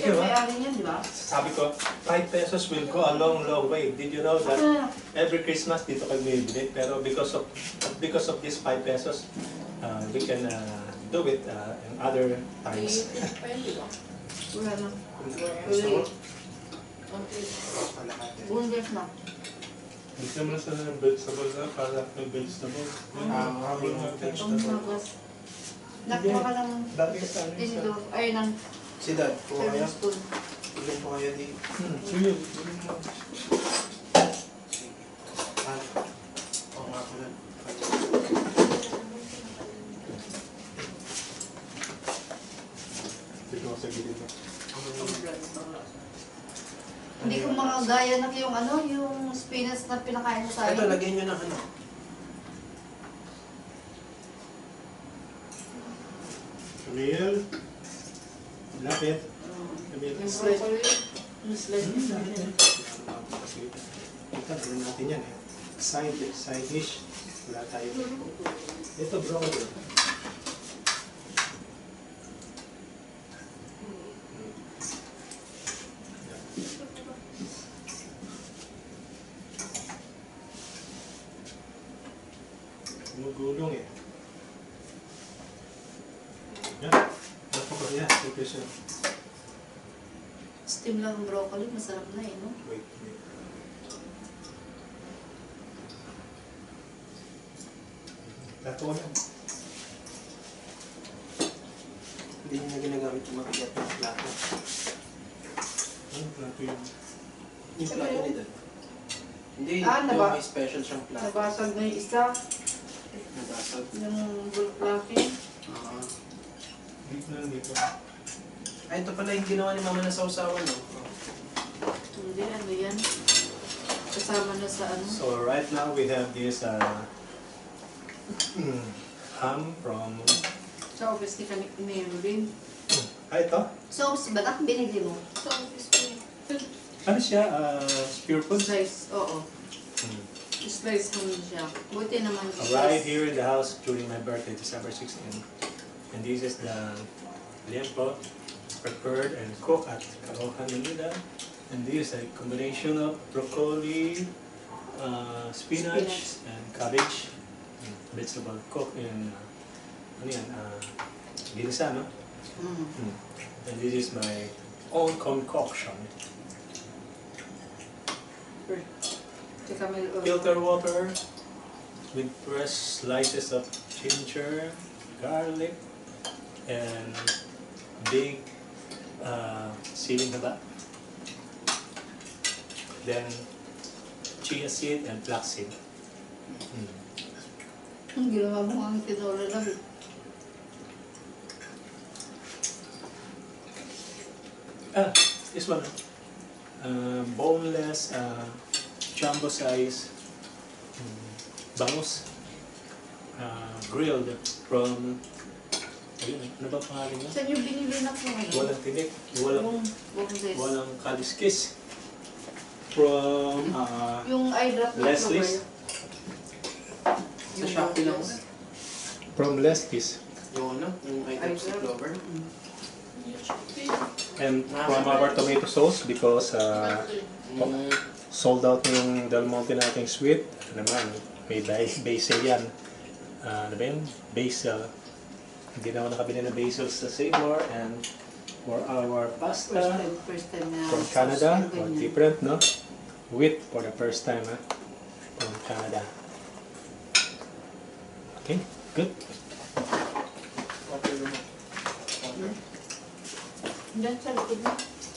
you, may-ari niyan, di ba? sabi ko, 5 pesos will go a long, long way. Did you know that every Christmas dito kayo bibili? Pero because of this 5 pesos, we can do it in other times. Wala na. Wala. Bundes na. Gusto mo na sa vegetable na para may vegetable. Maraming vegetable. Nakuha ka ng Dati sa ano tinidor, ay ng Si Dad, kuha kayo. serving spoon. Ilan po kayo di? Sige. Oo nga po lang. Dito ako sa gilid. Hindi ko mga gaya na yung ano, yung spinach na pinakain mo sa Ito, akin. lagyan nyo ng ano. Camille. Lapit. Camille. Yung broccoli, yung slice mo sa akin. Ito, gawin natin yan eh. Side dish. Wala tayo. Ito, broccoli. Gumugulong eh. Yan. Napaka yan. Ito siya. Steam lang ang broccoli, masarap na eh, no? Wait. Lato na. Hindi nyo na ginagamit yung mabigat ng plato. Ano plato yun? Yung plato ni Dad. Hindi, naba- yung may special siyang plato. Nabasag na yung isa, Nabasag. yung bulklaki. Dito na dito. Ay, ito pala yung ginawa ni Mama na sausawan, no? Hindi, ano yan? Kasama na sa ano. So right now we have this ham from... Sa office ni Ruben. Ito? Sauce ba na? Binigli mo? Ano siya? Pure food? Slice, oo. Slice mo siya. Buti naman. Arrived here in the house during my birthday, December 16. And this is the liempo prepared and cooked at Caloocan, Manila. And this is a combination of broccoli, spinach, and cabbage. Vegetable cooked in ano yan, ginisa, no? And this is my own concoction. Filter water with fresh slices of ginger, garlic, and big siling haba. Then chia seed and flaxseed. Ang ginawa mo ang tinola lang. This one. Boneless, jumbo size, bangus, grilled from, ayun, ano ba pangalan niya? Saan yung binili na po ngayon? Walang tinik, Boneless. walang kaliskis. From Yung eye drop na Leslie's. Sa Shopee lang. From Leslie's. Yung ano? Yung item sa Clover. And from our tomato sauce because sold out yung Del Monte nating sweet. Ano naman, may basil yan. Ano ba yun? Basil. Hindi na ako nakabili ng basil sa Seymour. And for our pasta First time na from Canada, or different, no? Wheat for the first time, from Canada. Okay, good. Okay naman. Diyan sa likod mo.